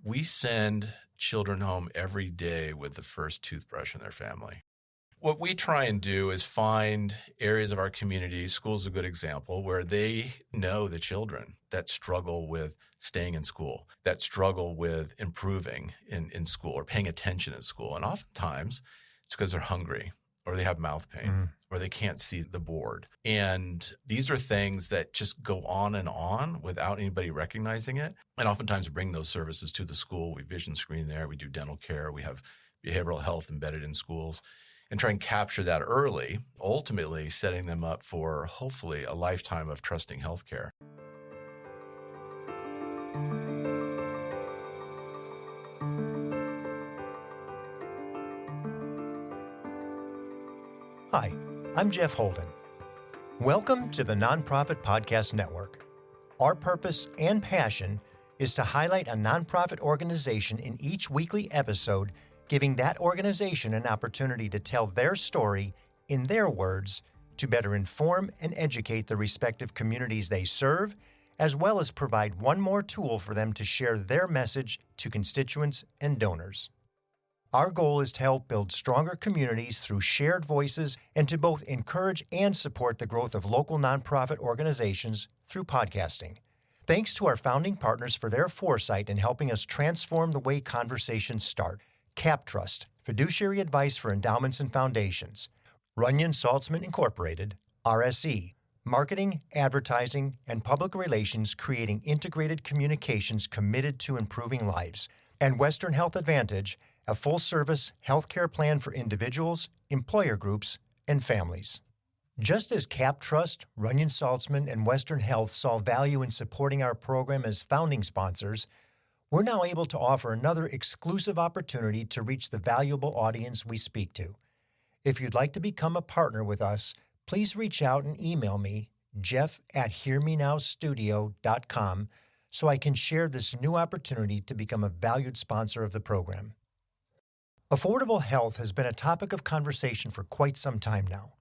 We send children home every day with the first toothbrush in their family. What we try and do is find areas of our community, school's a good example, where they know the children that struggle with staying in school, that struggle with improving in school or paying attention in school. And oftentimes it's because they're hungry or they have mouth pain or they can't see the board. And these are things that just go on and on without anybody recognizing it. And oftentimes we bring those services to the school. We vision screen there. We do dental care. We have behavioral health embedded in schools. And try and capture that early, ultimately setting them up for hopefully a lifetime of trusting healthcare. Hi, I'm Jeff Holden. Welcome to the Nonprofit Podcast Network. Our purpose and passion is to highlight a nonprofit organization in each weekly episode, giving that organization an opportunity to tell their story in their words to better inform and educate the respective communities they serve, as well as provide one more tool for them to share their message to constituents and donors. Our goal is to help build stronger communities through shared voices and to both encourage and support the growth of local nonprofit organizations through podcasting. Thanks to our founding partners for their foresight in helping us transform the way conversations start. CapTrust, fiduciary advice for endowments and foundations. Runyon Saltzman Incorporated, RSE, marketing, advertising, and public relations creating integrated communications committed to improving lives. And Western Health Advantage, a full-service healthcare plan for individuals, employer groups, and families. Just as CapTrust, Runyon Saltzman, and Western Health saw value in supporting our program as founding sponsors, we're now able to offer another exclusive opportunity to reach the valuable audience we speak to. If you'd like to become a partner with us, please reach out and email me, jeff@hearmenowstudio.com, so I can share this new opportunity to become a valued sponsor of the program. Affordable health has been a topic of conversation for quite some time now.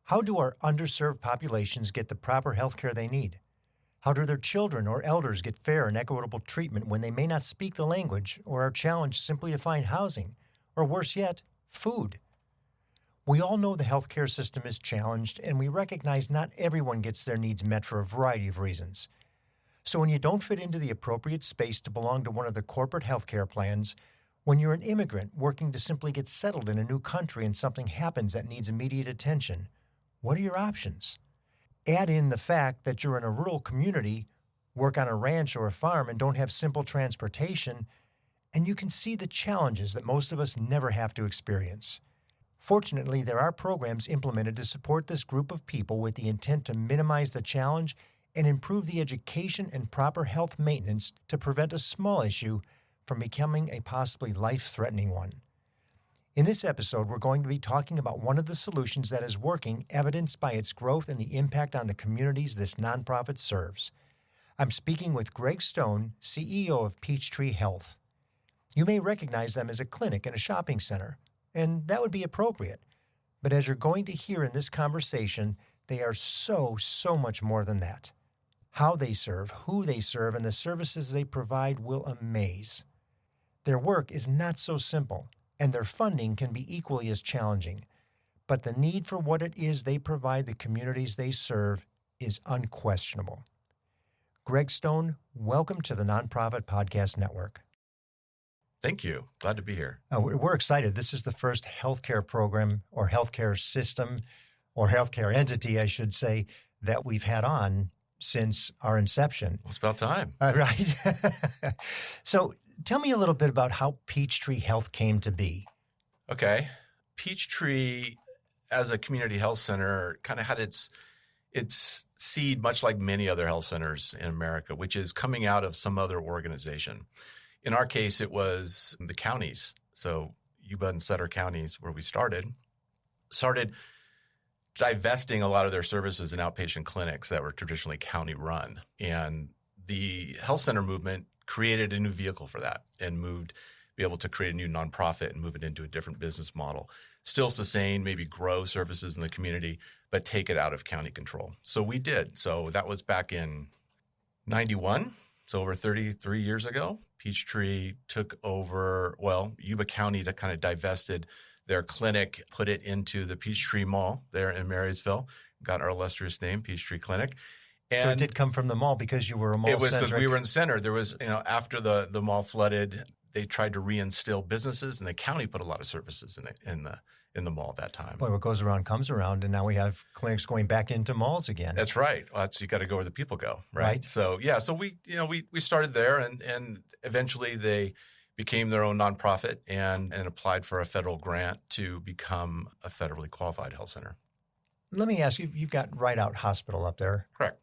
How do our underserved populations get the proper health care they need? How do their children or elders get fair and equitable treatment when they may not speak the language or are challenged simply to find housing, or worse yet, food? We all know the healthcare system is challenged, and we recognize not everyone gets their needs met for a variety of reasons. So when you don't fit into the appropriate space to belong to one of the corporate healthcare plans, when you're an immigrant working to simply get settled in a new country and something happens that needs immediate attention, what are your options? Add in the fact that you're in a rural community, work on a ranch or a farm, and don't have simple transportation, and you can see the challenges that most of us never have to experience. Fortunately, there are programs implemented to support this group of people with the intent to minimize the challenge and improve the education and proper health maintenance to prevent a small issue from becoming a possibly life-threatening one. In this episode, we're going to be talking about one of the solutions that is working, evidenced by its growth and the impact on the communities this nonprofit serves. I'm speaking with Greg Stone, CEO of Peachtree Health. You may recognize them as a clinic and a shopping center, and that would be appropriate. But as you're going to hear in this conversation, they are so much more than that. How they serve, who they serve, and the services they provide will amaze. Their work is not so simple, and their funding can be equally as challenging. But the need for what it is they provide the communities they serve is unquestionable. Greg Stone, welcome to the Nonprofit Podcast Network. Thank you. Glad to be here. We're excited. This is the first healthcare program or healthcare system or healthcare entity, I should say, that we've had on since our inception. Well, it's about time. Right. So tell me a little bit about how Peachtree Health came to be. Okay. Peachtree, as a community health center, kind of had its seed, much like many other health centers in America, which is coming out of some other organization. In our case, it was the counties. So Yuba and Sutter counties, where we started divesting a lot of their services in outpatient clinics that were traditionally county run. And the health center movement created a new vehicle for that and be able to create a new nonprofit and move it into a different business model. Still sustain, maybe grow services in the community, but take it out of county control. So we did. So that was back in 91. So over 33 years ago, Peachtree took over, Yuba County kind of divested their clinic, put it into the Peachtree Mall there in Marysville, got our illustrious name, Peachtree Clinic. And so it did come from the mall because you were a mall-centric. It was because we were in the center. There was, after the mall flooded, they tried to reinstill businesses, and the county put a lot of services in the mall at that time. Boy, what goes around comes around, and now we have clinics going back into malls again. That's right. Well, you got to go where the people go, right? So so we started there, and eventually they became their own nonprofit and applied for a federal grant to become a federally qualified health center. Let me ask you, you've got Right Out Hospital up there. Correct.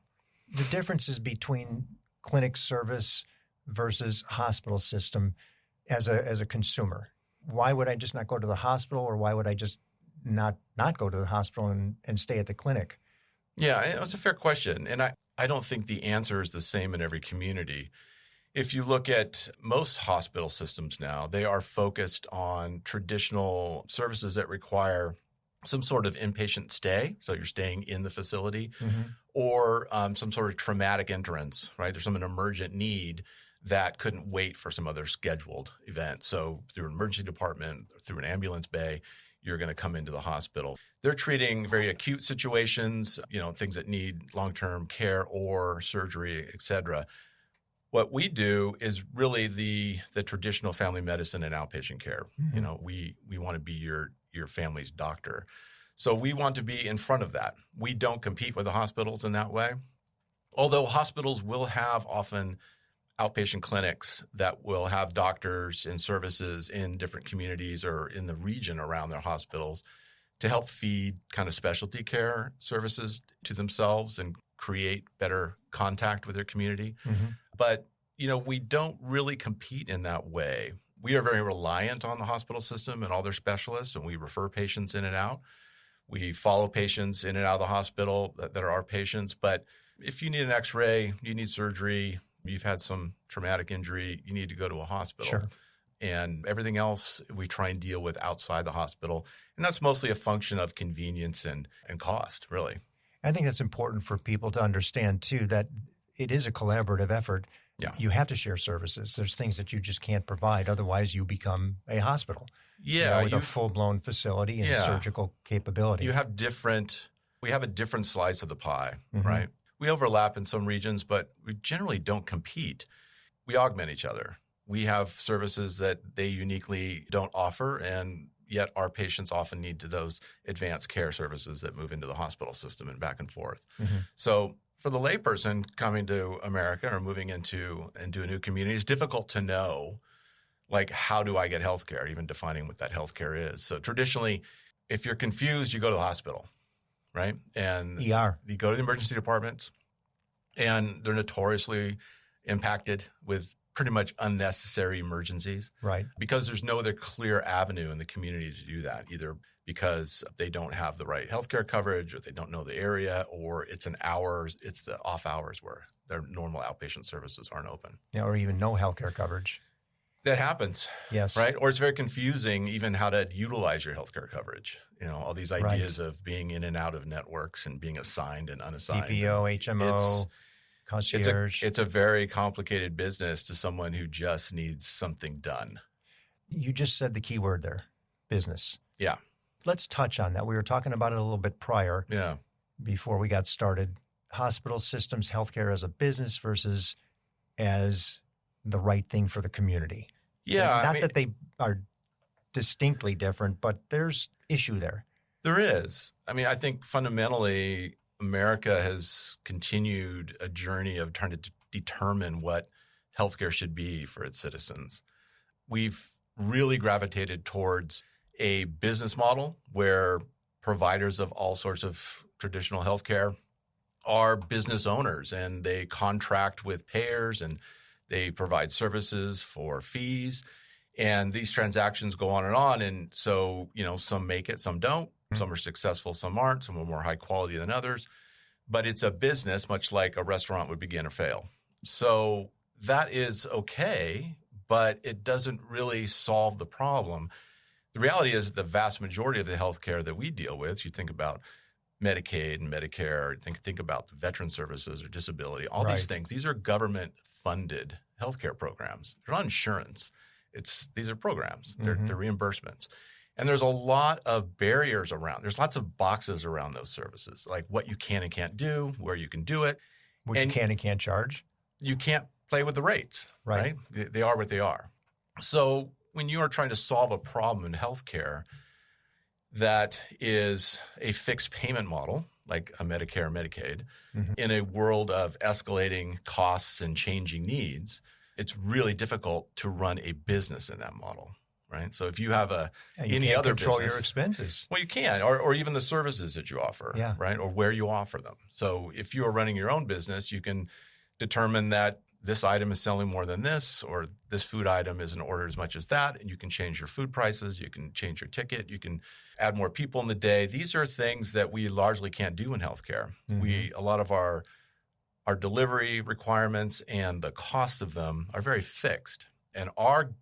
The differences between clinic service versus hospital system as a consumer. Why would I just not go to the hospital, or why would I just not go to the hospital and stay at the clinic? Yeah, it was a fair question. And I don't think the answer is the same in every community. If you look at most hospital systems now, they are focused on traditional services that require some sort of inpatient stay. So you're staying in the facility, or some sort of traumatic entrance, right? There's an emergent need that couldn't wait for some other scheduled event. So through an emergency department, through an ambulance bay, you're going to come into the hospital. They're treating very acute situations, things that need long-term care or surgery, et cetera. What we do is really the traditional family medicine and outpatient care. We want to be your family's doctor. So we want to be in front of that. We don't compete with the hospitals in that way. Although hospitals will have often outpatient clinics that will have doctors and services in different communities or in the region around their hospitals to help feed kind of specialty care services to themselves and create better contact with their community. But, we don't really compete in that way. We are very reliant on the hospital system and all their specialists, and we refer patients in and out. We follow patients in and out of the hospital that are our patients. But if you need an X-ray, you need surgery, you've had some traumatic injury, you need to go to a hospital. Sure. And everything else we try and deal with outside the hospital. And that's mostly a function of convenience and cost, really. I think that's important for people to understand, too, that it is a collaborative effort. Yeah. You have to share services. There's things that you just can't provide. Otherwise, you become a hospital. Yeah. With a full-blown facility and surgical capability. We have a different slice of the pie, right? We overlap in some regions, but we generally don't compete. We augment each other. We have services that they uniquely don't offer, and yet our patients often need to those advanced care services that move into the hospital system and back and forth. So for the layperson coming to America or moving into a new community, it's difficult to know, how do I get health care, even defining what that health care is. So traditionally, if you're confused, you go to the hospital. Right? And ER. You go to the emergency departments, and they're notoriously impacted with pretty much unnecessary emergencies. Right. Because there's no other clear avenue in the community to do that, either because they don't have the right healthcare coverage, or they don't know the area, or it's the off hours where their normal outpatient services aren't open. Yeah, or even no healthcare coverage. That happens. Yes. Right? Or it's very confusing even how to utilize your healthcare coverage. All these ideas of being in and out of networks and being assigned and unassigned. PPO, HMO, concierge. It's a very complicated business to someone who just needs something done. You just said the key word there, business. Yeah. Let's touch on that. We were talking about it a little bit prior. Yeah. Before we got started. Hospital systems, healthcare as a business versus as the right thing for the community. Yeah. Not that they are distinctly different, but there's issue there. There is. I think fundamentally America has continued a journey of trying to determine what healthcare should be for its citizens. We've really gravitated towards a business model where providers of all sorts of traditional healthcare are business owners, and they contract with payers, and they provide services for fees, and these transactions go on. And so, some make it, some don't. Some are successful, some aren't. Some are more high quality than others. But it's a business, much like a restaurant would begin or fail. So that is okay, but it doesn't really solve the problem. The reality is that the vast majority of the healthcare that we deal with, you think about Medicaid and Medicare, think about the veteran services or disability, all these things. These are government funded healthcare programs. They're not insurance. These are programs. They're reimbursements. And there's a lot of barriers around. There's lots of boxes around those services, like what you can and can't do, where you can do it. What you can and can't charge. You can't play with the rates, right? They are what they are. So when you are trying to solve a problem in healthcare that is a fixed payment model, like a Medicare or Medicaid, in a world of escalating costs and changing needs, it's really difficult to run a business in that model, right? So if you have any other control business, your expenses. well, you can, or even the services that you offer, right, or where you offer them. So if you are running your own business, you can determine that this item is selling more than this, or this food item isn't ordered as much as that, and you can change your food prices, you can change your ticket, you can add more people in the day. These are things that we largely can't do in healthcare. A lot of our delivery requirements and the cost of them are very fixed. And our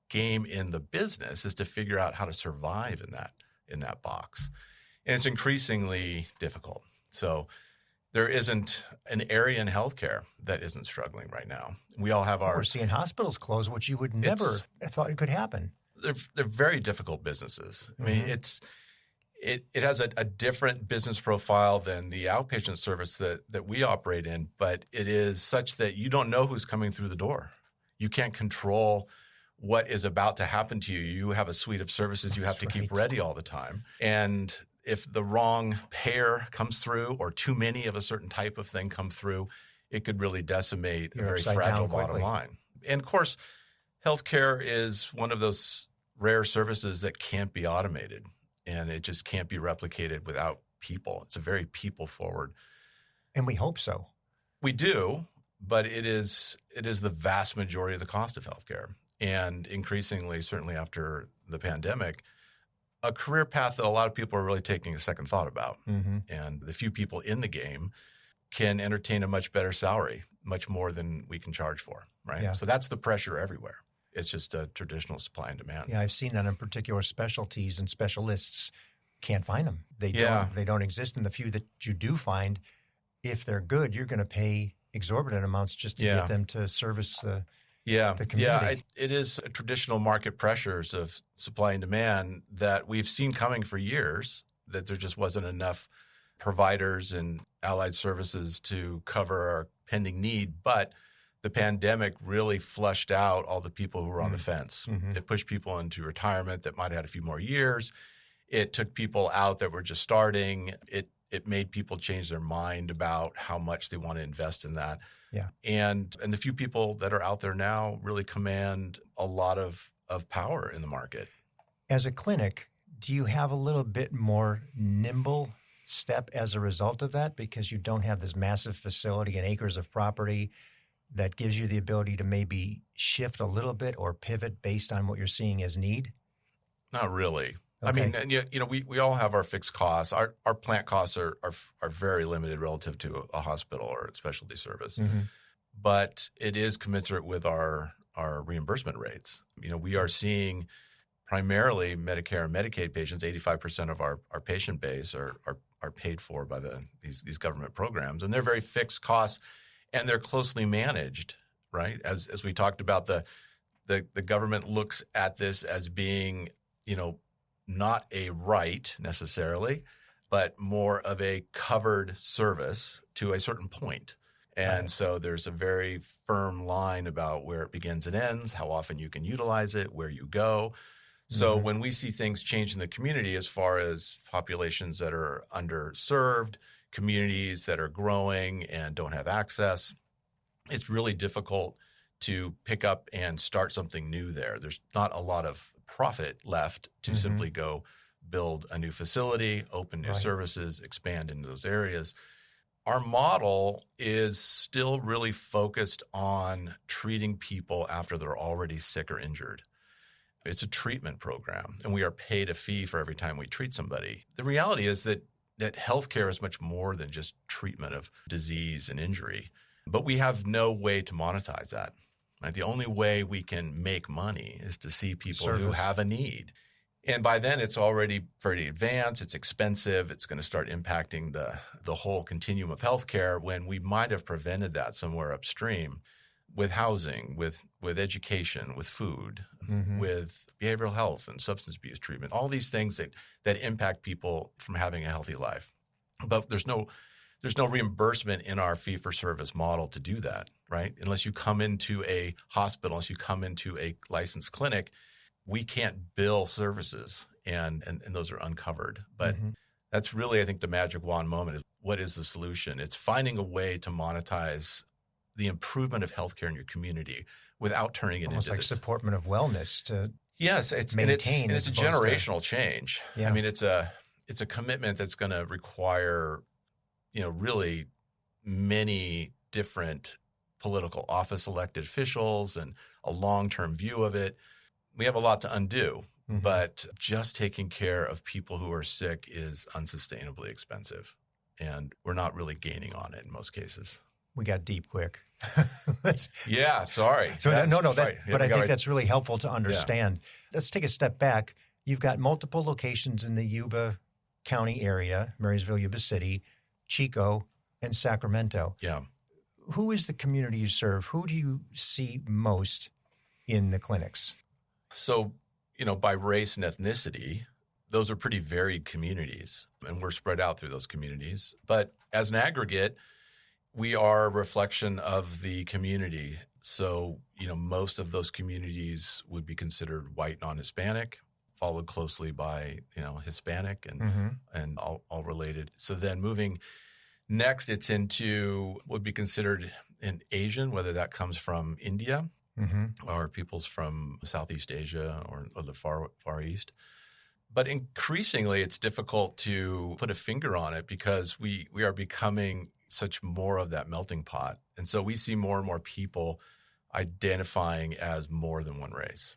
game in the business is to figure out how to survive in that box. And it's increasingly difficult. So there isn't an area in healthcare that isn't struggling right now. We all have We're seeing hospitals close, which you would never have thought it could happen. They're very difficult businesses. I mean, it has a different business profile than the outpatient service that we operate in, but it is such that you don't know who's coming through the door. You can't control what is about to happen to you. You have a suite of services you have to keep ready all the time. And if the wrong pair comes through or too many of a certain type of thing come through, it could really decimate a very fragile bottom line. And of course, healthcare is one of those rare services that can't be automated, and it just can't be replicated without people. It's a very people-forward. And we hope so. We do, but it is the vast majority of the cost of healthcare. And increasingly, certainly after the pandemic, a career path that a lot of people are really taking a second thought about. And the few people in the game can entertain a much better salary, much more than we can charge for, right? Yeah. So that's the pressure everywhere. It's just a traditional supply and demand. Yeah, I've seen that in particular specialties and specialists can't find them. They don't exist. And the few that you do find, if they're good, you're going to pay exorbitant amounts just to get them to service the community. Yeah, it is traditional market pressures of supply and demand that we've seen coming for years, that there just wasn't enough providers and allied services to cover our pending need. But the pandemic really flushed out all the people who were on the fence. It pushed people into retirement that might have had a few more years. It took people out that were just starting. It made people change their mind about how much they want to invest in that. Yeah. And the few people that are out there now really command a lot of power in the market. As a clinic, do you have a little bit more nimble step as a result of that, because you don't have this massive facility and acres of property that gives you the ability to maybe shift a little bit or pivot based on what you're seeing as need? Not really. Okay. I mean, and we all have our fixed costs. Our plant costs are very limited relative to a hospital or a specialty service, but it is commensurate with our reimbursement rates. We are seeing primarily Medicare and Medicaid patients. 85% of our patient base are paid for by these government programs, and they're very fixed costs, and they're closely managed. Right, as we talked about, the government looks at this as being not a right necessarily, but more of a covered service to a certain point. And so there's a very firm line about where it begins and ends, how often you can utilize it, where you go. So when we see things change in the community as far as populations that are underserved, communities that are growing and don't have access, it's really difficult to pick up and start something new there. There's not a lot of profit left to simply go build a new facility, open new services, expand into those areas. Our model is still really focused on treating people after they're already sick or injured. It's a treatment program, and we are paid a fee for every time we treat somebody. The reality is that healthcare is much more than just treatment of disease and injury, but we have no way to monetize that. Right? The only way we can make money is to see people who have a need. And by then, it's already pretty advanced. It's expensive. It's going to start impacting the whole continuum of healthcare when we might have prevented that somewhere upstream. with housing, with education, with food, with behavioral health and substance abuse treatment, all these things that impact people from having a healthy life. But there's no reimbursement in our fee-for-service model to do that, right? Unless you come into a hospital, unless you come into a licensed clinic, we can't bill services, and those are uncovered. But that's really, I think, the magic wand moment is what is the solution? It's finding a way to monetize the improvement of healthcare in your community without turning it almost into like this. supportment of wellness to maintain. It's a generational to, change. Yeah. I mean, it's a commitment that's going to require, really many different political office elected officials and a long-term view of it. We have a lot to undo, but just taking care of people who are sick is unsustainably expensive, and we're not really gaining on it in most cases. We got deep quick. Yeah, sorry. So no, right. But I think that's really helpful to understand. Yeah. Let's take a step back. You've got multiple locations in the Yuba County area, Marysville, Yuba City, Chico, and Sacramento. Yeah. Who is the community you serve? Who do you see most in the clinics? So, by race and ethnicity, those are pretty varied communities, and we're spread out through those communities. But as an aggregate, we are a reflection of the community. So, most of those communities would be considered white, non-Hispanic, followed closely by, Hispanic and all related. So then moving next, it's into what would be considered an Asian, whether that comes from India or peoples from Southeast Asia or the Far East. But increasingly, it's difficult to put a finger on it because we are becoming such more of that melting pot. And so we see more and more people identifying as more than one race.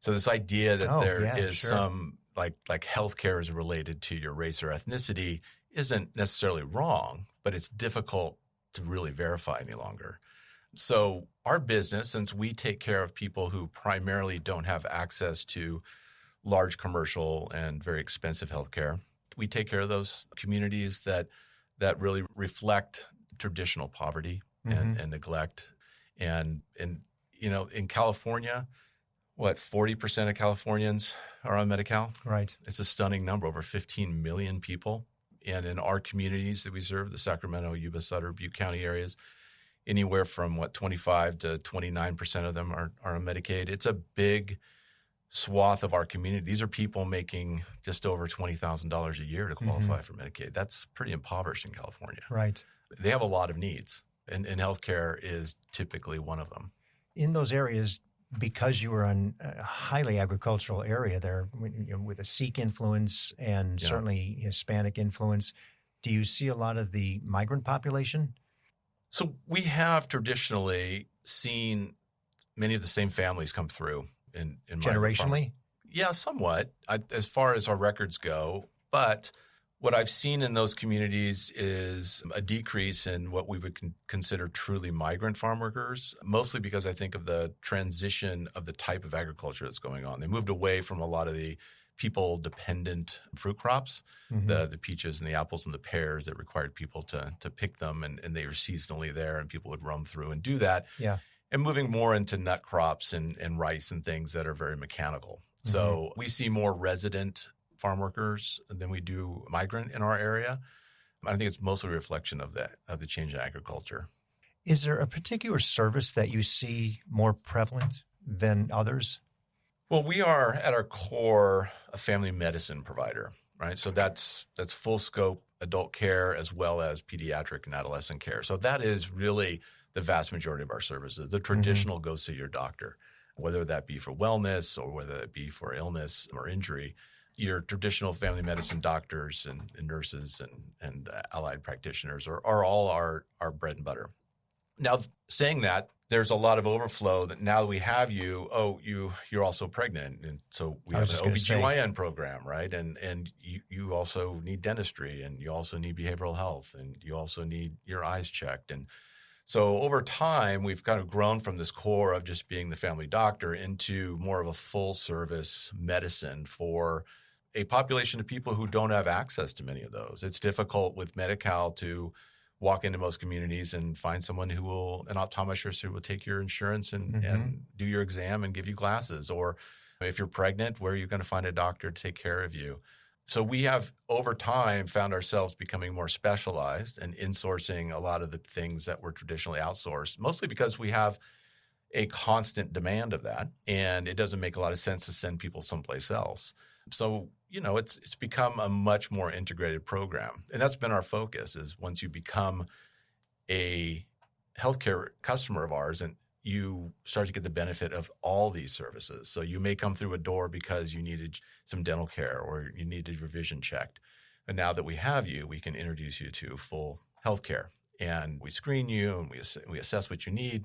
So this idea that some like healthcare is related to your race or ethnicity isn't necessarily wrong, but it's difficult to really verify any longer. So our business, since we take care of people who primarily don't have access to large commercial and very expensive healthcare, we take care of those communities that really reflect traditional poverty and neglect. And in California, 40% of Californians are on Medi-Cal? Right. It's a stunning number, over 15 million people. And in our communities that we serve, the Sacramento, Yuba, Sutter, Butte County areas, anywhere from 25 to 29% of them are on Medicaid. It's a big swath of our community. These are people making just over $20,000 a year to qualify for Medicaid. That's pretty impoverished in California. Right. They have a lot of needs, and healthcare is typically one of them. In those areas, because you were in a highly agricultural area there, with a Sikh influence and certainly Hispanic influence, do you see a lot of the migrant population? So we have traditionally seen many of the same families come through in generationally? Yeah, somewhat, as far as our records go. But what I've seen in those communities is a decrease in what we would consider truly migrant farm workers, mostly because I think of the transition of the type of agriculture that's going on. They moved away from a lot of the people-dependent fruit crops, the peaches and the apples and the pears that required people to pick them, and they were seasonally there, and people would roam through and do that. Yeah. And moving more into nut crops and rice and things that are very mechanical. So we see more resident farm workers than we do migrant in our area. I think it's mostly a reflection of the change in agriculture. Is there a particular service that you see more prevalent than others? Well, we are at our core a family medicine provider, right? So that's full scope adult care as well as pediatric and adolescent care. So that is really the vast majority of our services. The traditional go see your doctor, whether that be for wellness or whether that be for illness or injury. Your traditional family medicine doctors and nurses and allied practitioners are all our bread and butter. Now, saying that, there's a lot of overflow that now that we have you're also pregnant. And so we have an OBGYN program, right? And you also need dentistry, and you also need behavioral health, and you also need your eyes checked. And so over time, we've kind of grown from this core of just being the family doctor into more of a full service medicine for a population of people who don't have access to many of those. It's difficult with Medi-Cal to walk into most communities and find someone an optometrist who will take your insurance and do your exam and give you glasses. Or if you're pregnant, where are you going to find a doctor to take care of you? So we have, over time, found ourselves becoming more specialized and insourcing a lot of the things that were traditionally outsourced, mostly because we have a constant demand of that, and it doesn't make a lot of sense to send people someplace else. So, it's become a much more integrated program. And that's been our focus, is once you become a healthcare customer of ours, and you start to get the benefit of all these services. So you may come through a door because you needed some dental care or you needed your vision checked. And now that we have you, we can introduce you to full healthcare. And we screen you and we assess what you need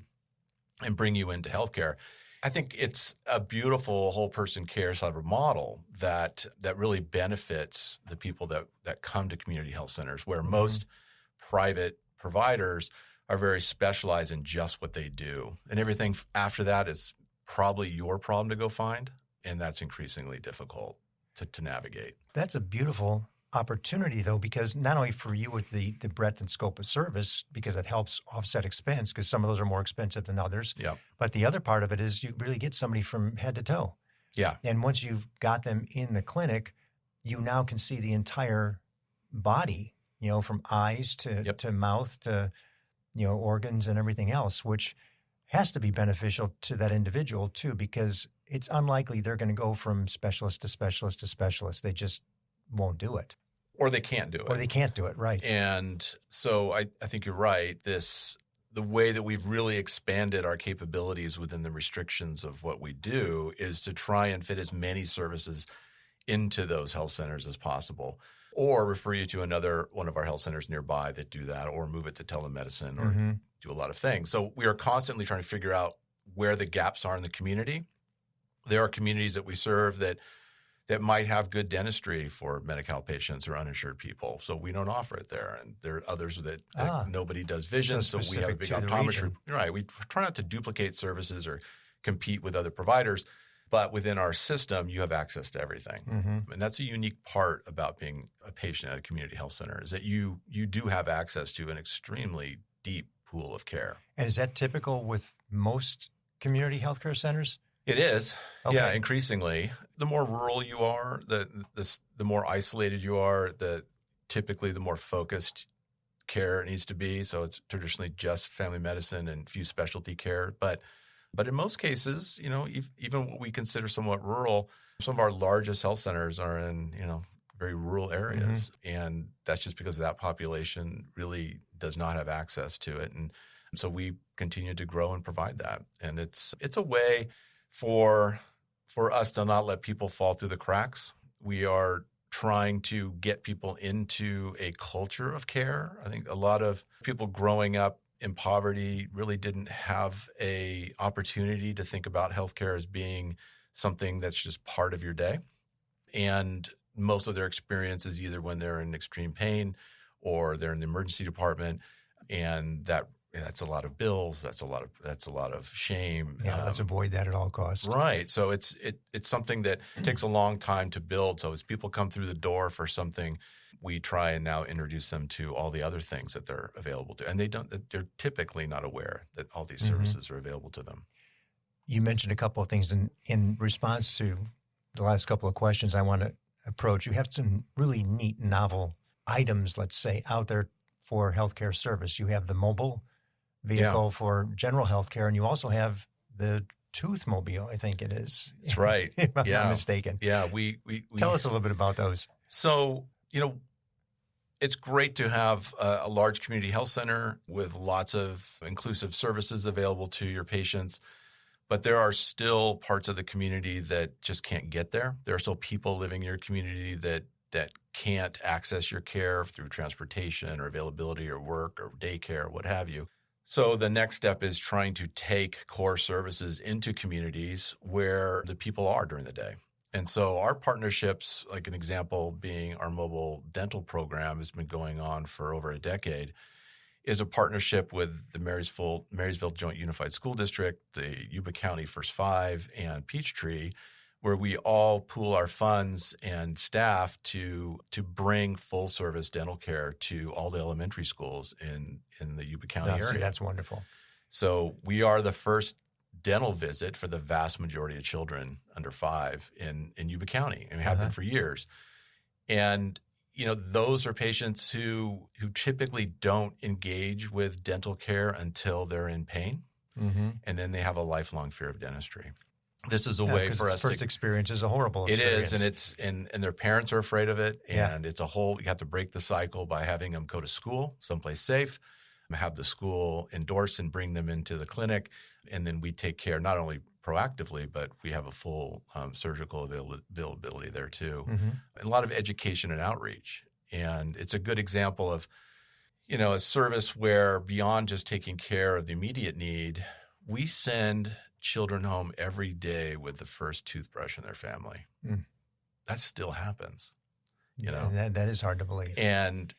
and bring you into healthcare. I think it's a beautiful whole person care sort of model that really benefits the people that come to community health centers, where most private providers are very specialized in just what they do. And everything after that is probably your problem to go find, and that's increasingly difficult to navigate. That's a beautiful opportunity, though, because not only for you with the breadth and scope of service, because it helps offset expense, because some of those are more expensive than others. Yeah. But the other part of it is you really get somebody from head to toe. Yeah. And once you've got them in the clinic, you now can see the entire body, from eyes to mouth to, organs and everything else, which has to be beneficial to that individual too, because it's unlikely they're going to go from specialist to specialist to specialist. They just won't do it. Or they can't do it. Or they can't do it, right. And so I think you're right. The way that we've really expanded our capabilities within the restrictions of what we do is to try and fit as many services into those health centers as possible, or refer you to another one of our health centers nearby that do that, or move it to telemedicine, or do a lot of things. So we are constantly trying to figure out where the gaps are in the community. There are communities that we serve that might have good dentistry for Medi-Cal patients or uninsured people. So we don't offer it there. And there are others that nobody does vision. So we have a big optometry. Right. We try not to duplicate services or compete with other providers. But within our system, you have access to everything. And that's a unique part about being a patient at a community health center, is that you do have access to an extremely deep pool of care. And is that typical with most community healthcare centers? It is. Okay. Yeah, increasingly. The more rural you are, the more isolated you are, typically the more focused care needs to be. So it's traditionally just family medicine and few specialty care. But in most cases, even what we consider somewhat rural, some of our largest health centers are in, very rural areas. And that's just because that population really does not have access to it. And so we continue to grow and provide that. And it's a way for us to not let people fall through the cracks. We are trying to get people into a culture of care. I think a lot of people growing up in poverty really didn't have a opportunity to think about healthcare as being something that's just part of your day. And most of their experience is either when they're in extreme pain or they're in the emergency department, and that's a lot of bills. That's a lot of shame. Yeah, let's avoid that at all costs. Right. So it's something that takes a long time to build. So as people come through the door for something, we try and now introduce them to all the other things that they're available to, and they're typically not aware that all these services are available to them. You mentioned a couple of things in response to the last couple of questions I want to approach. You have some really neat, novel items, let's say, out there for healthcare service. You have the mobile vehicle for general healthcare, and you also have the tooth mobile, I think it is. That's right. If I'm not mistaken. Yeah. We Tell us a little bit about those. So, it's great to have a large community health center with lots of inclusive services available to your patients. But there are still parts of the community that just can't get there. There are still people living in your community that can't access your care through transportation or availability or work or daycare or what have you. So the next step is trying to take core services into communities where the people are during the day. And so our partnerships, like an example being our mobile dental program, has been going on for over a decade, is a partnership with the Marysville Joint Unified School District, the Yuba County First Five, and Peachtree, where we all pool our funds and staff to bring full service dental care to all the elementary schools in the Yuba County area. See, that's wonderful. So we are the first dental visit for the vast majority of children under 5 in Yuba County, and we have been for years. And those are patients who typically don't engage with dental care until they're in pain, and then they have a lifelong fear of dentistry. This is a way for us first experience is a horrible experience. It is, and their parents are afraid of it, and it's a whole. You have to break the cycle by having them go to school, someplace safe, have the school endorse and bring them into the clinic, and then we take care not only proactively, but we have a full surgical availability there too, and a lot of education and outreach. And it's a good example of, a service where beyond just taking care of the immediate need, we send children home every day with the first toothbrush in their family. That still happens, That is hard to believe. And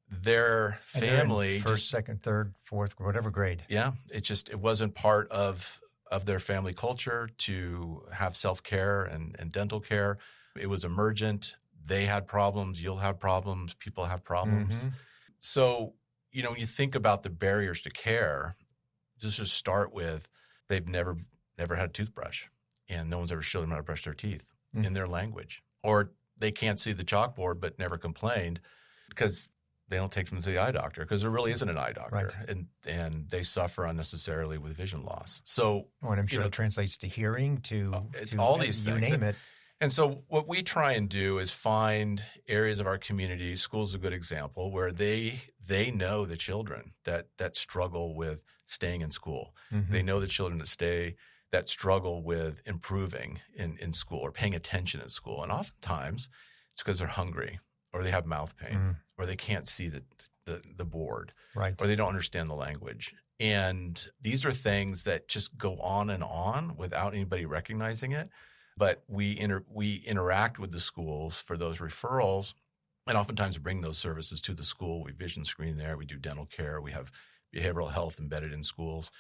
their family, first, second, third, fourth, whatever grade. Yeah, it wasn't part of their family culture to have self-care and dental care. It was emergent. They had problems. You'll have problems. People have problems. So, when you think about the barriers to care, just start with they've never had a toothbrush, and no one's ever showed them how to brush their teeth in their language. Or they can't see the chalkboard but never complained because they don't take them to the eye doctor because there really isn't an eye doctor, and they suffer unnecessarily with vision loss. So, and I'm sure it translates to hearing, to all these things. You name it. And so what we try and do is find areas of our community, school's a good example, where they know the children that struggle with staying in school. They know the children that struggle with improving in school or paying attention in school. And oftentimes it's because they're hungry, or they have mouth pain, or they can't see the board, or they don't understand the language. And these are things that just go on without anybody recognizing it. But we interact with the schools for those referrals, and oftentimes bring those services to the school. We vision screen there. We do dental care. We have behavioral health embedded in schools,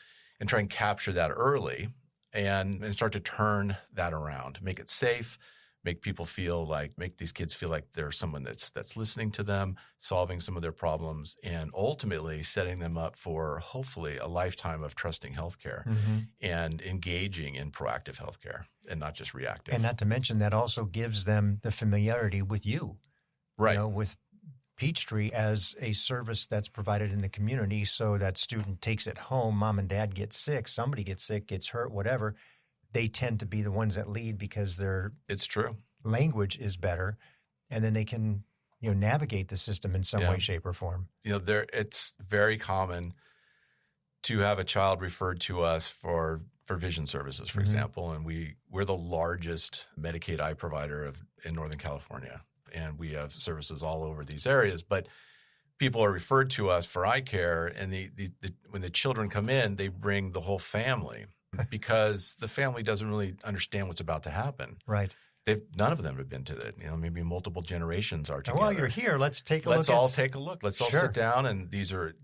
and try and capture that early and start to turn that around, make it safe, make these kids feel like there's someone that's listening to them, solving some of their problems, and ultimately setting them up for hopefully a lifetime of trusting healthcare and engaging in proactive healthcare and not just reactive. And not to mention that also gives them the familiarity with you, with Peachtree as a service that's provided in the community, so that student takes it home. Mom and dad get sick, somebody gets sick, gets hurt, whatever. They tend to be the ones that lead because it's true. Language is better, and then they can navigate the system in some way, shape, or form. It's very common to have a child referred to us for vision services, for example, and we're the largest Medicaid eye provider in Northern California, and we have services all over these areas. But people are referred to us for eye care, and when the children come in, they bring the whole family. Because the family doesn't really understand what's about to happen. Right. None of them have been to it. Maybe multiple generations are together. Well, you're here. Let's take a look. Let's all take a look. Let's all sit down. And these are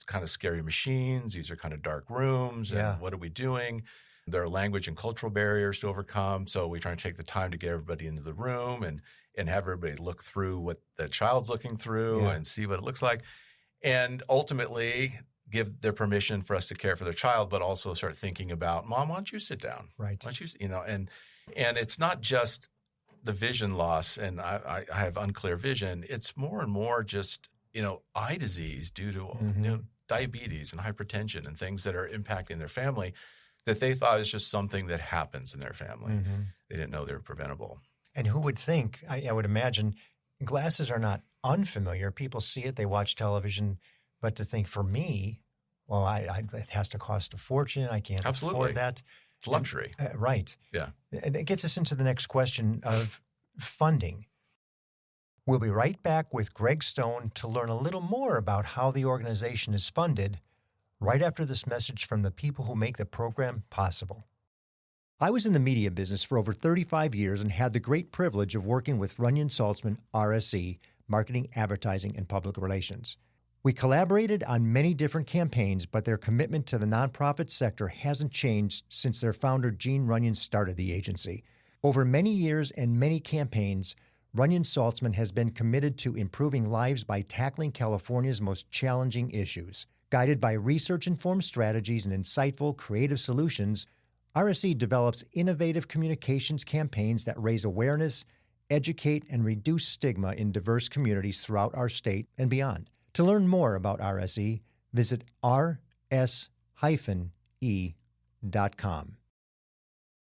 kind of scary machines. These are kind of dark rooms. And what are we doing? There are language and cultural barriers to overcome. So we try and take the time to get everybody into the room and have everybody look through what the child's looking through and see what it looks like. And ultimately give their permission for us to care for their child, but also start thinking about, Mom, why don't you sit down? Right. Why don't you, and it's not just the vision loss and I have unclear vision. It's more and more just, eye disease due to diabetes and hypertension and things that are impacting their family that they thought is just something that happens in their family. They didn't know they were preventable. And who would think, I would imagine, glasses are not unfamiliar. People see it, they watch television. But to think for me, it has to cost a fortune. I can't afford that. It's luxury. Right. Yeah. And it gets us into the next question of funding. We'll be right back with Greg Stone to learn a little more about how the organization is funded right after this message from the people who make the program possible. I was in the media business for over 35 years and had the great privilege of working with Runyon Saltzman, RSE, Marketing, Advertising, and Public Relations. We collaborated on many different campaigns, but their commitment to the nonprofit sector hasn't changed since their founder, Gene Runyon, started the agency. Over many years and many campaigns, Runyon Saltzman has been committed to improving lives by tackling California's most challenging issues. Guided by research-informed strategies and insightful, creative solutions, RSE develops innovative communications campaigns that raise awareness, educate, and reduce stigma in diverse communities throughout our state and beyond. To learn more about RSE, visit rs-e.com.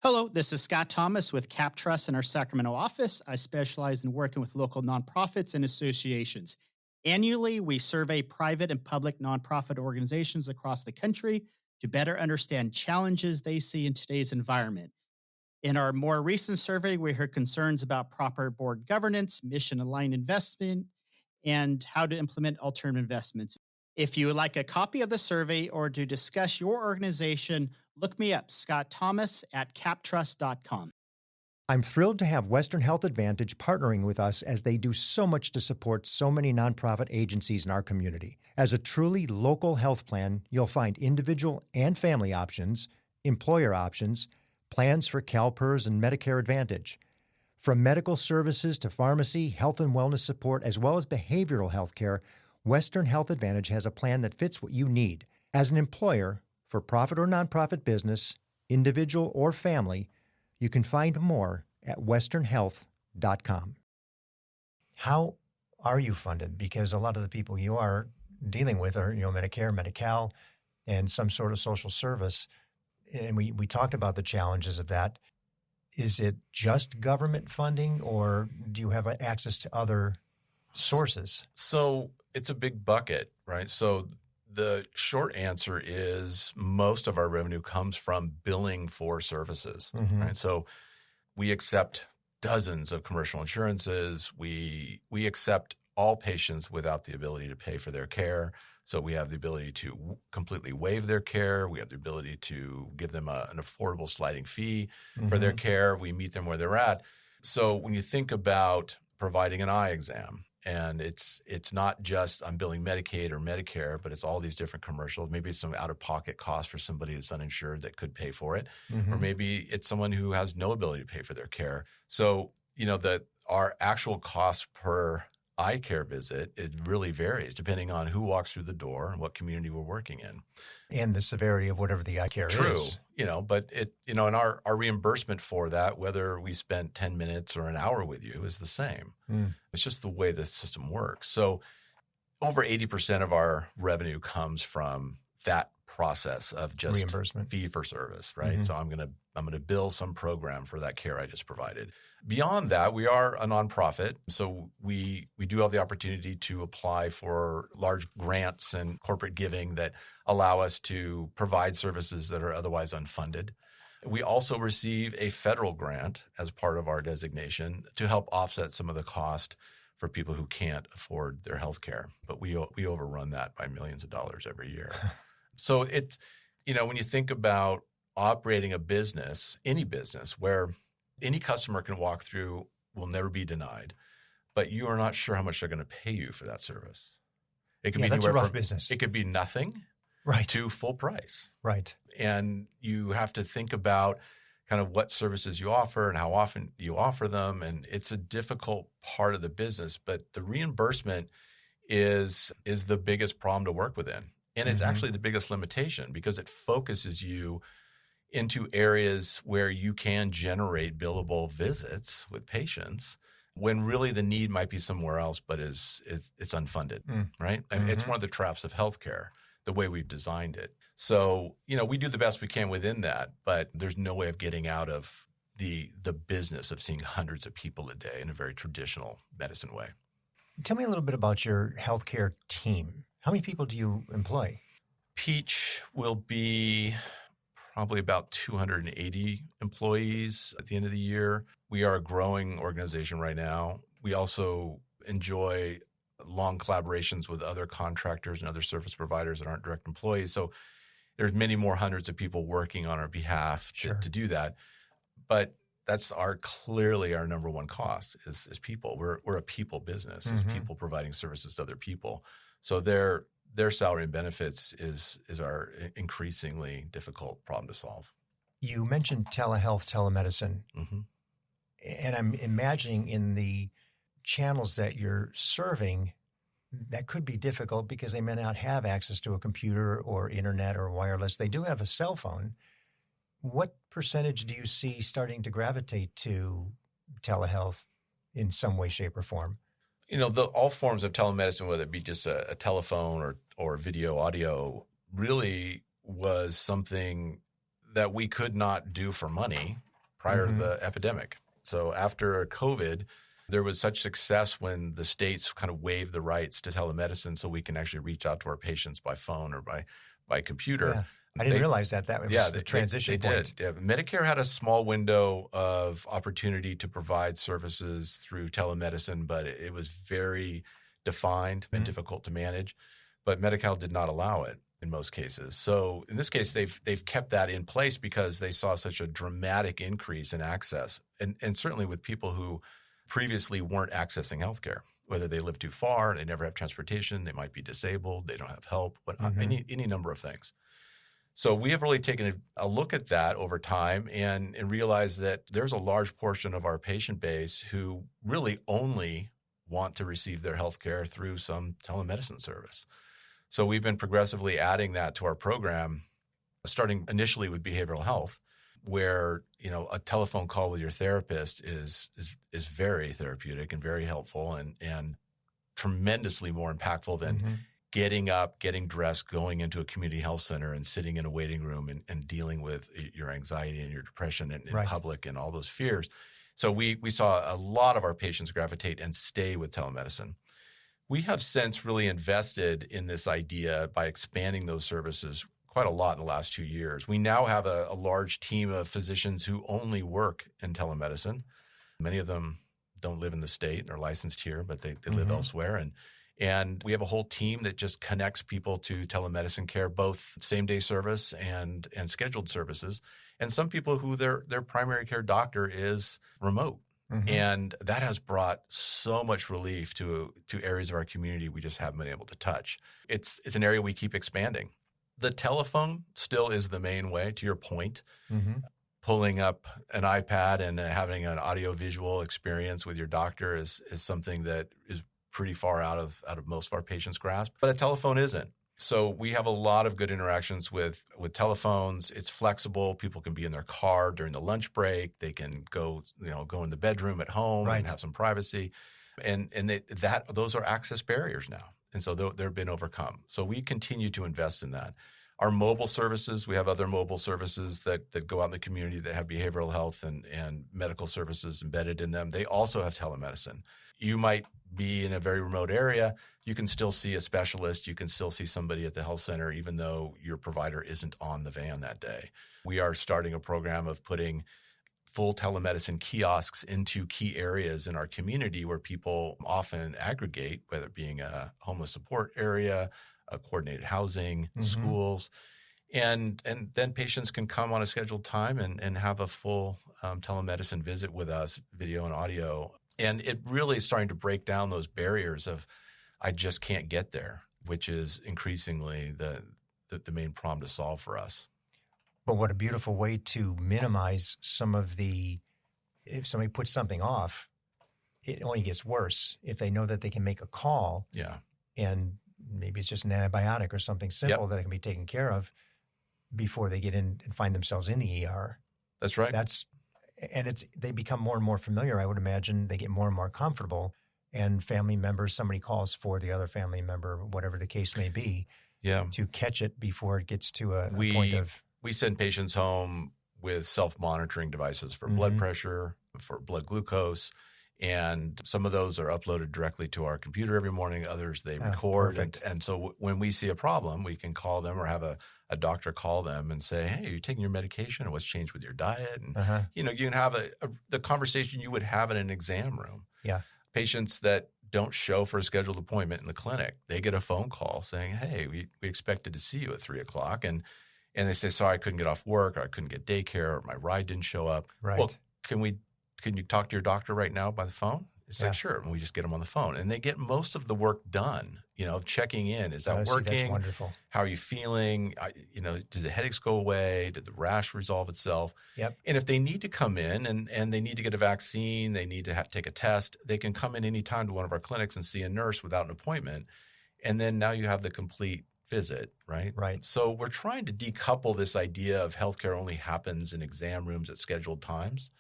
Hello, this is Scott Thomas with Cap Trust in our Sacramento office. I specialize in working with local nonprofits and associations. Annually, we survey private and public nonprofit organizations across the country to better understand challenges they see in today's environment. In our more recent survey, we heard concerns about proper board governance, mission-aligned investment, and how to implement alternative investments. If you would like a copy of the survey or to discuss your organization, look me up, Scott Thomas at captrust.com. I'm thrilled to have Western Health Advantage partnering with us as they do so much to support so many nonprofit agencies in our community. As a truly local health plan, you'll find individual and family options, employer options, plans for CalPERS and Medicare Advantage. From medical services to pharmacy, health and wellness support, as well as behavioral health care, Western Health Advantage has a plan that fits what you need. As an employer, for profit or nonprofit business, individual or family, you can find more at westernhealth.com. How are you funded? Because a lot of the people you are dealing with are, Medicare, Medi-Cal, and some sort of social service. And we talked about the challenges of that. Is it just government funding, or do you have access to other sources? So it's a big bucket, right? So the short answer is most of our revenue comes from billing for services, right? So we accept dozens of commercial insurances. We accept all patients without the ability to pay for their care. So we have the ability to completely waive their care. We have the ability to give them an affordable sliding fee for their care. We meet them where they're at. So when you think about providing an eye exam, and it's not just I'm billing Medicaid or Medicare, but it's all these different commercials. Maybe it's some out-of-pocket cost for somebody that's uninsured that could pay for it. Or maybe it's someone who has no ability to pay for their care. So, that our actual cost per eye care visit, it really varies depending on who walks through the door and what community we're working in. And the severity of whatever the eye care is. True. But and our reimbursement for that, whether we spent 10 minutes or an hour with you, is the same. It's just the way the system works. So over 80% of our revenue comes from that process of just reimbursement, fee for service, right? So I'm gonna bill some program for that care I just provided. Beyond that, we are a nonprofit, so we do have the opportunity to apply for large grants and corporate giving that allow us to provide services that are otherwise unfunded. We also receive a federal grant as part of our designation to help offset some of the cost for people who can't afford their health care. But we overrun that by millions of dollars every year. So it's, when you think about operating a business, any business where any customer can walk through, will never be denied, but you are not sure how much they're going to pay you for that service. It could be that's anywhere a rough from business. It could be nothing to full price. Right. And you have to think about kind of what services you offer and how often you offer them. And it's a difficult part of the business, but the reimbursement is the biggest problem to work within. And it's actually the biggest limitation because it focuses you into areas where you can generate billable visits with patients when really the need might be somewhere else, but it's unfunded, right? And it's one of the traps of healthcare, the way we've designed it. So, we do the best we can within that, but there's no way of getting out of the business of seeing hundreds of people a day in a very traditional medicine way. Tell me a little bit about your healthcare team. How many people do you employ? Peach will be probably about 280 employees at the end of the year. We are a growing organization right now. We also enjoy long collaborations with other contractors and other service providers that aren't direct employees. So there's many more hundreds of people working on our behalf to do that. But that's clearly our number one cost is people. We're a people business, is people providing services to other people. So their salary and benefits is our increasingly difficult problem to solve. You mentioned telehealth, telemedicine. And I'm imagining in the channels that you're serving, that could be difficult because they may not have access to a computer or internet or wireless. They do have a cell phone. What percentage do you see starting to gravitate to telehealth in some way, shape, or form? All forms of telemedicine, whether it be just a telephone or video, audio, really was something that we could not do for money prior to the epidemic. So after COVID, there was such success when the states kind of waived the rights to telemedicine so we can actually reach out to our patients by phone or by computer. Yeah. I didn't realize that was the transition point. They did. Yeah. Medicare had a small window of opportunity to provide services through telemedicine, but it was very defined and difficult to manage. But Medi-Cal did not allow it in most cases. So in this case, they've kept that in place because they saw such a dramatic increase in access, and certainly with people who previously weren't accessing healthcare, whether they live too far, they never have transportation, they might be disabled, they don't have help, any number of things. So we have really taken a look at that over time and realized that there's a large portion of our patient base who really only want to receive their healthcare through some telemedicine service. So we've been progressively adding that to our program, starting initially with behavioral health, where a telephone call with your therapist is very therapeutic and very helpful and tremendously more impactful than getting up, getting dressed, going into a community health center and sitting in a waiting room and dealing with your anxiety and your depression in public and all those fears. So we saw a lot of our patients gravitate and stay with telemedicine. We have since really invested in this idea by expanding those services quite a lot in the last 2 years. We now have a large team of physicians who only work in telemedicine. Many of them don't live in the state. They're licensed here, but they live elsewhere. And we have a whole team that just connects people to telemedicine care, both same-day service and scheduled services. And some people who their primary care doctor is remote. And that has brought so much relief to areas of our community we just haven't been able to touch. It's an area we keep expanding. The telephone still is the main way, to your point. Pulling up an iPad and having an audio-visual experience with your doctor is something that is pretty far out of most of our patients' grasp. But a telephone isn't. So we have a lot of good interactions with telephones. It's flexible. People can be in their car during the lunch break. They can go in the bedroom at home and have some privacy. And those are access barriers now. And so they've been overcome. So we continue to invest in that. Our mobile services, we have other mobile services that go out in the community that have behavioral health and medical services embedded in them. They also have telemedicine. You might be in a very remote area. You can still see a specialist. You can still see somebody at the health center, even though your provider isn't on the van that day. We are starting a program of putting full telemedicine kiosks into key areas in our community where people often aggregate, whether it being a homeless support area, a coordinated housing, schools. And then patients can come on a scheduled time and have a full telemedicine visit with us, video and audio. And it really is starting to break down those barriers of I just can't get there, which is increasingly the main problem to solve for us. But what a beautiful way to minimize some of if somebody puts something off, it only gets worse if they know that they can make a call. Yeah. And maybe it's just an antibiotic or something simple that can be taken care of before they get in and find themselves in the ER. That's right. They become more and more familiar. I would imagine they get more and more comfortable, and family members, somebody calls for the other family member, whatever the case may be, to catch it before it gets to a point of. We send patients home with self-monitoring devices for blood pressure, for blood glucose, and some of those are uploaded directly to our computer every morning. Others they record. And so when we see a problem, we can call them or have a doctor call them and say, hey, are you taking your medication? Or what's changed with your diet? And, you can have the conversation you would have in an exam room. Yeah. Patients that don't show for a scheduled appointment in the clinic, they get a phone call saying, hey, we expected to see you at 3:00. And they say, sorry, I couldn't get off work, or I couldn't get daycare, or my ride didn't show up. Right. Well, can you talk to your doctor right now by the phone? It's like, sure. And we just get them on the phone. And they get most of the work done checking in. Is that That's working? wonderful. How are you feeling? Does the headaches go away? Did the rash resolve itself? Yep. And if they need to come in and they need to get a vaccine, they need to take a test, they can come in anytime to one of our clinics and see a nurse without an appointment. And then now you have the complete visit, right? Right. So we're trying to decouple this idea of healthcare only happens in exam rooms at scheduled times.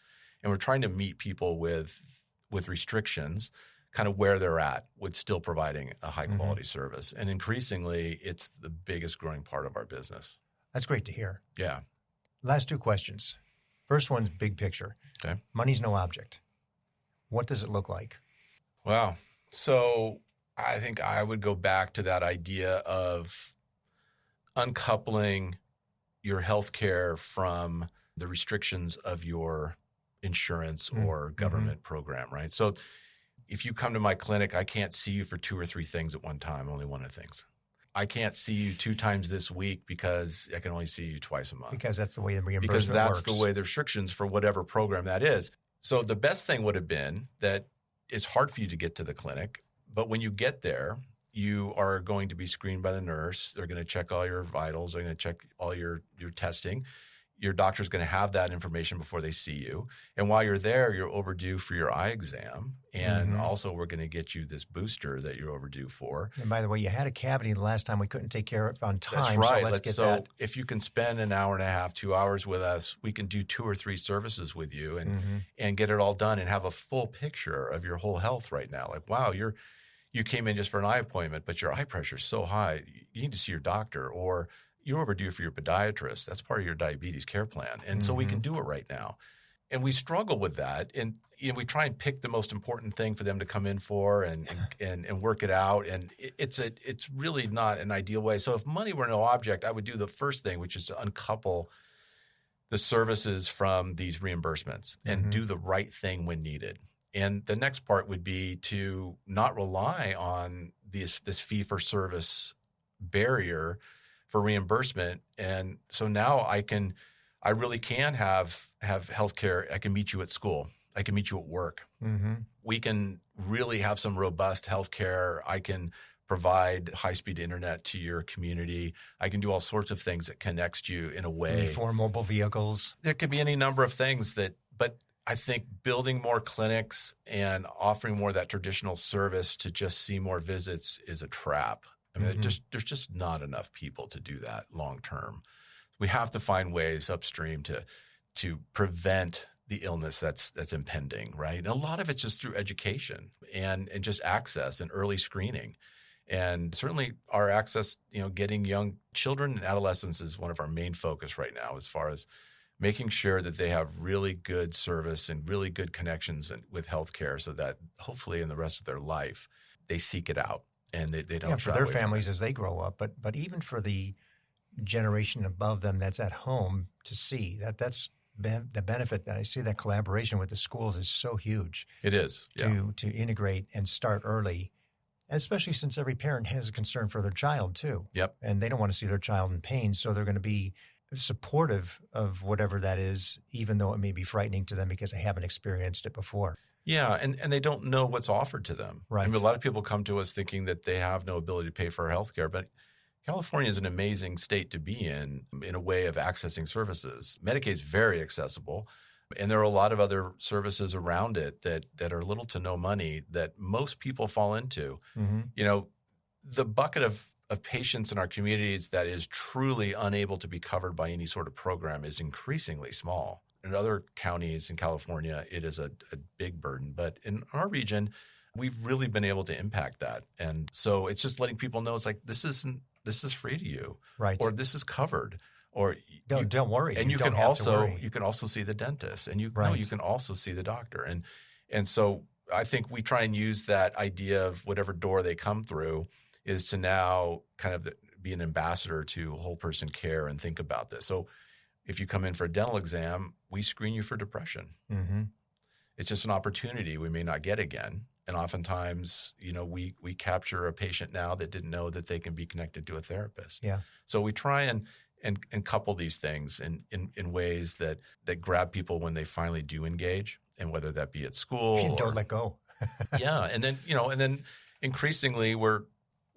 And we're trying to meet people with restrictions kind of where they're at with still providing a high quality service. And increasingly, it's the biggest growing part of our business. That's great to hear. Yeah. Last two questions. First one's big picture. Okay. Money's no object. What does it look like? Wow. So I think I would go back to that idea of uncoupling your healthcare from the restrictions of your insurance or government program, right? So if you come to my clinic, I can't see you for 2 or 3 things at one time, only one of the things. I can't see you 2 times this week because I can only see you twice a month. Because that's the way the reimbursement Because that's works. the way the restrictions for whatever program that is. So the best thing would have been that it's hard for you to get to the clinic, but when you get there, you are going to be screened by the nurse. They're going to check all your vitals. They're going to check all your testing. Your doctor's going to have that information before they see you. And while you're there, you're overdue for your eye exam. And also we're going to get you this booster that you're overdue for. And by the way, you had a cavity the last time we couldn't take care of it on time. That's right. So let's get so that. if you can spend an hour and a half, 2 hours with us, we can do 2 or 3 services with you and get it all done and have a full picture of your whole health right now. Like, wow, you came in just for an eye appointment, but your eye pressure is so high, you need to see your doctor, or you're overdue for your podiatrist. That's part of your diabetes care plan. And so we can do it right now. And we struggle with that. And we try and pick the most important thing for them to come in for and work it out. And it's really not an ideal way. So if money were no object, I would do the first thing, which is to uncouple the services from these reimbursements and do the right thing when needed. And the next part would be to not rely on this fee-for-service barrier for reimbursement. And so now I really can have healthcare. I can meet you at school. I can meet you at work. We can really have some robust healthcare. I can provide high-speed internet to your community. I can do all sorts of things that connects you in a way. For mobile vehicles. There could be any number of things but I think building more clinics and offering more of that traditional service to just see more visits is a trap. I mean, there's just not enough people to do that long term. We have to find ways upstream to prevent the illness that's impending, right? And a lot of it's just through education and just access and early screening. And certainly our access, getting young children and adolescents is one of our main focus right now as far as making sure that they have really good service and really good connections with healthcare so that hopefully in the rest of their life, they seek it out. And they don't for their families as they grow up, but even for the generation above them that's at home to see that's the benefit that I see. That collaboration with the schools is so huge. It is to integrate and start early, especially since every parent has a concern for their child too. Yep, and they don't want to see their child in pain, so they're going to be supportive of whatever that is, even though it may be frightening to them because they haven't experienced it before. Yeah, and they don't know what's offered to them. Right. I mean, a lot of people come to us thinking that they have no ability to pay for health care, but California is an amazing state to be in a way of accessing services. Medicaid is very accessible, and there are a lot of other services around it that are little to no money that most people fall into. The bucket of patients in our communities that is truly unable to be covered by any sort of program is increasingly small. In other counties in California, it is a big burden. But in our region, we've really been able to impact that. And so it's just letting people know it's like, this is free to you. Right. Or this is covered. Or don't worry. And you can also see the dentist. And you can also see the doctor. And so I think we try and use that idea of whatever door they come through is to now kind of be an ambassador to whole person care and think about this. So if you come in for a dental exam, we screen you for depression. It's just an opportunity we may not get again. And oftentimes, we capture a patient now that didn't know that they can be connected to a therapist. Yeah. So we try and couple these things in ways that grab people when they finally do engage, and whether that be at school don't let go. Yeah. And then, increasingly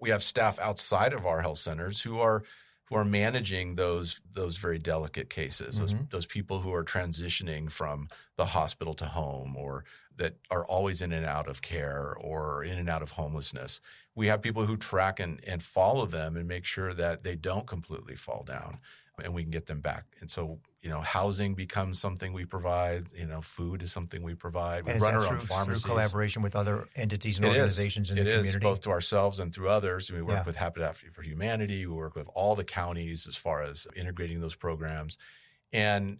we have staff outside of our health centers who are managing those very delicate cases, those people who are transitioning from the hospital to home, or that are always in and out of care or in and out of homelessness. We have people who track and follow them and make sure that they don't completely fall down, and we can get them back. And so, housing becomes something we provide. Food is something we provide. We run our own pharmacies. Through collaboration with other entities and organizations in the community? It is, both to ourselves and through others. We work with Habitat for Humanity. We work with all the counties as far as integrating those programs. And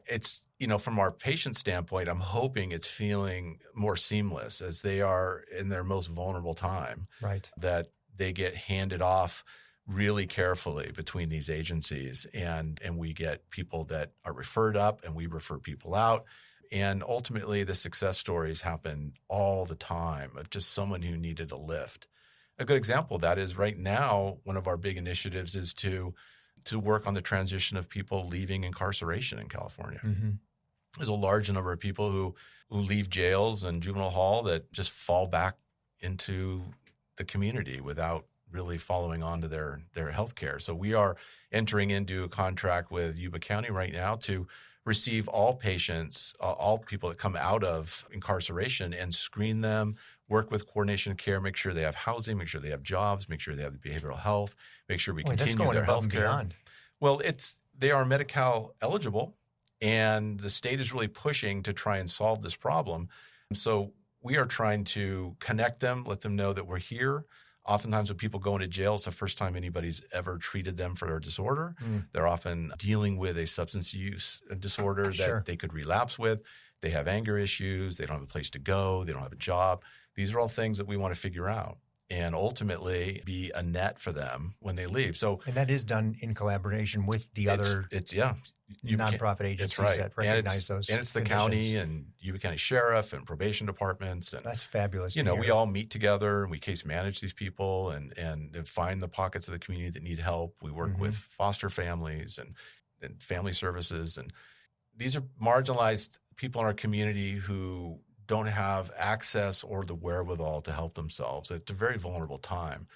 it's, from our patient standpoint, I'm hoping it's feeling more seamless as they are in their most vulnerable time. Right. That they get handed off really carefully between these agencies, and we get people that are referred up and we refer people out. And ultimately the success stories happen all the time of just someone who needed a lift. A good example of that is right now, one of our big initiatives is to work on the transition of people leaving incarceration in California. Mm-hmm. There's a large number of people who leave jails and juvenile hall that just fall back into the community without really following on to their health care. So we are entering into a contract with Yuba County right now to receive all patients, all people that come out of incarceration, and screen them, work with coordination of care, make sure they have housing, make sure they have jobs, make sure they have the behavioral health, make sure we continue their health care. Well, they are Medi-Cal eligible, and the state is really pushing to try and solve this problem. So we are trying to connect them, let them know that we're here. Oftentimes when people go into jail, it's the first time anybody's ever treated them for a disorder. They're often dealing with a substance use disorder that they could relapse with. They have anger issues. They don't have a place to go. They don't have a job. These are all things that we want to figure out and ultimately be a net for them when they leave. And that is done in collaboration with the other nonprofit agencies that recognize those. And it's the county and Yuba County Sheriff and probation departments. And that's fabulous. We all meet together and we case manage these people and find the pockets of the community that need help. We work with foster families and family services. And these are marginalized people in our community who don't have access or the wherewithal to help themselves. It's a very vulnerable time.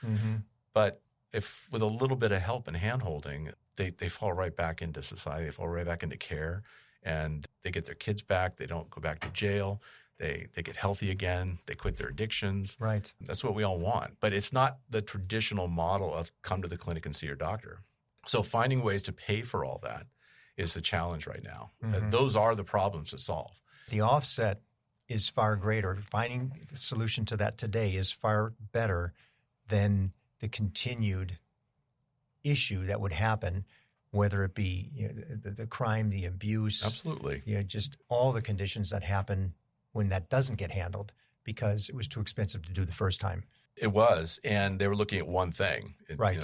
But if with a little bit of help and handholding, they fall right back into society. They fall right back into care, and they get their kids back. They don't go back to jail. They get healthy again. They quit their addictions. Right. That's what we all want. But it's not the traditional model of come to the clinic and see your doctor. So finding ways to pay for all that is the challenge right now. Those are the problems to solve. The offset is far greater. Finding the solution to that today is far better than the continued issue that would happen, whether it be the crime, the abuse. Absolutely. Just all the conditions that happen when that doesn't get handled because it was too expensive to do the first time. It was, and they were looking at one thing. Right.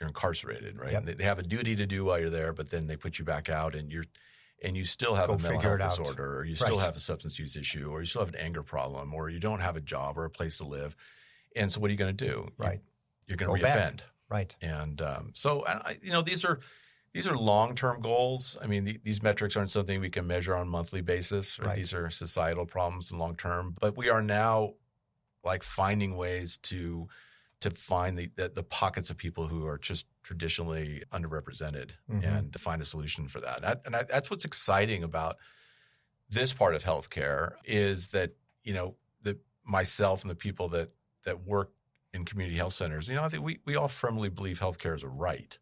You're incarcerated, right? Yep. They have a duty to do while you're there, but then they put you back out and you still have a mental health disorder, or you still have a substance use issue, or you still have an anger problem, or you don't have a job or a place to live. And so what are you going to do? Right. You're going to reoffend. Right. And these are long-term goals. I mean, these metrics aren't something we can measure on a monthly basis. Right? These are societal problems in long term. But we are now finding ways to find the pockets of people who are just traditionally underrepresented and to find a solution for that. And that's what's exciting about this part of healthcare is that, that myself and the people that work in community health centers, I think we all firmly believe healthcare is a right.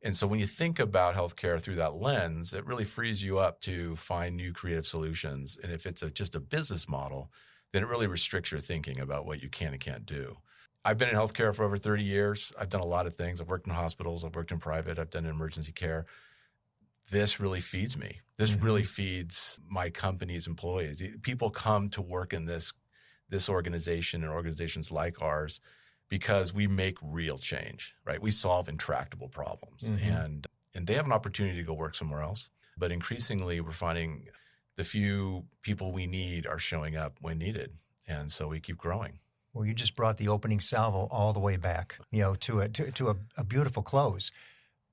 And so when you think about healthcare through that lens, it really frees you up to find new creative solutions. And if it's just a business model, then it really restricts your thinking about what you can and can't do. I've been in healthcare for over 30 years. I've done a lot of things. I've worked in hospitals. I've worked in private. I've done emergency care. This really feeds me. This really feeds my company's employees. People come to work in this organization and organizations like ours because we make real change, right? We solve intractable problems. And they have an opportunity to go work somewhere else. But increasingly, we're finding the few people we need are showing up when needed. And so we keep growing. Well, you just brought the opening salvo all the way back, to a beautiful close.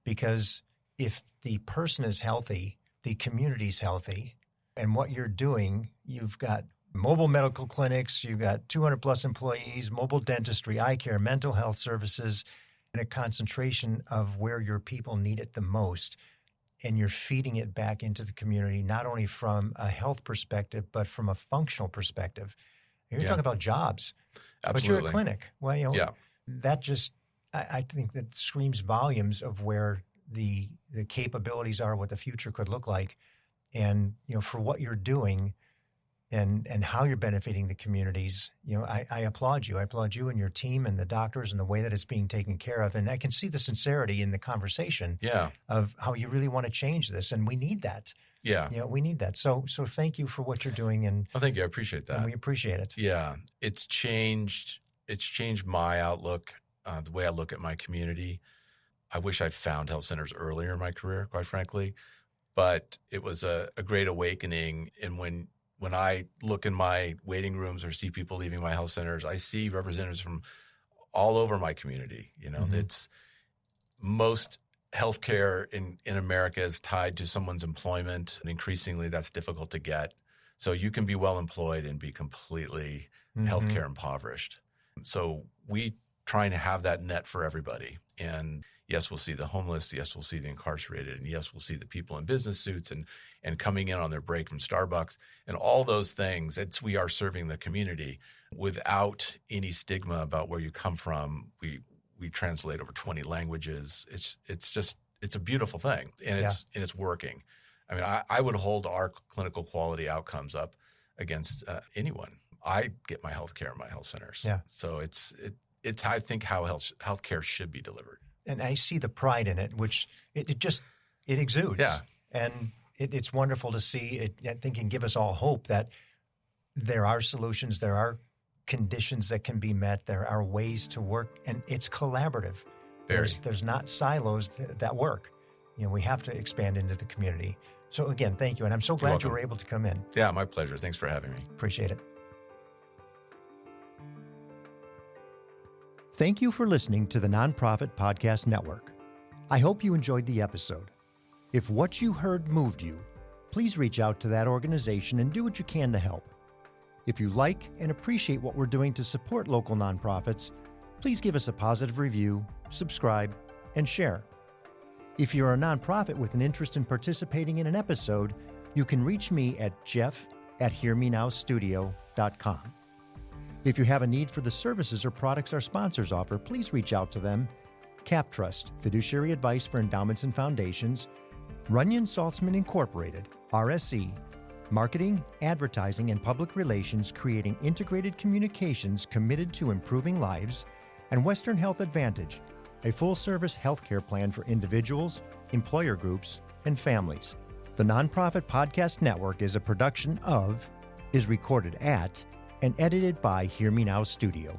Because if the person is healthy, the community's healthy, and what you're doing, you've got mobile medical clinics, you've got 200 plus employees, mobile dentistry, eye care, mental health services, and a concentration of where your people need it the most. And you're feeding it back into the community, not only from a health perspective, but from a functional perspective. You're talking about jobs, but you're a clinic. Well, that just, I think that screams volumes of where the capabilities are, what the future could look like. And, for what you're doing and how you're benefiting the communities, I applaud you. I applaud you and your team and the doctors and the way that it's being taken care of. And I can see the sincerity in the conversation of how you really want to change this. And we need that. Yeah. We need that. So thank you for what you're doing. And thank you. I appreciate that. And we appreciate it. Yeah. It's changed my outlook, the way I look at my community. I wish I found health centers earlier in my career, quite frankly, but it was a great awakening. And when I look in my waiting rooms or see people leaving my health centers, I see representatives from all over my community. That's most healthcare in America is tied to someone's employment, and increasingly that's difficult to get. So you can be well employed and be completely healthcare impoverished. So we trying to have that net for everybody. And yes, we'll see the homeless. Yes, we'll see the incarcerated. And yes, we'll see the people in business suits and coming in on their break from Starbucks and all those things. We are serving the community without any stigma about where you come from. We translate over 20 languages. It's a beautiful thing, and it's working. I mean, I would hold our clinical quality outcomes up against anyone. I get my health care in my health centers. Yeah. So it's I think how healthcare should be delivered. And I see the pride in it, which it exudes. Yeah. And it's wonderful to see it. I think it can give us all hope that there are solutions, there are conditions that can be met, there are ways to work, and it's collaborative. There's not silos that work. We have to expand into the community. So again, thank you. And I'm so glad you were able to come in. Yeah, my pleasure. Thanks for having me. Appreciate it. Thank you for listening to the Nonprofit Podcast Network. I hope you enjoyed the episode. If what you heard moved you, please reach out to that organization and do what you can to help. If you like and appreciate what we're doing to support local nonprofits, please give us a positive review, subscribe, and share. If you're a nonprofit with an interest in participating in an episode, you can reach me at jeff@hearmenowstudio.com. If you have a need for the services or products our sponsors offer, please reach out to them. CapTrust, fiduciary advice for endowments and foundations. Runyon Saltzman Incorporated, RSE, marketing, advertising, and public relations, creating integrated communications committed to improving lives. And Western Health Advantage, a full-service healthcare plan for individuals, employer groups, and families. The Nonprofit Podcast Network is a production of, is recorded at, and edited by Hear Me Now Studio.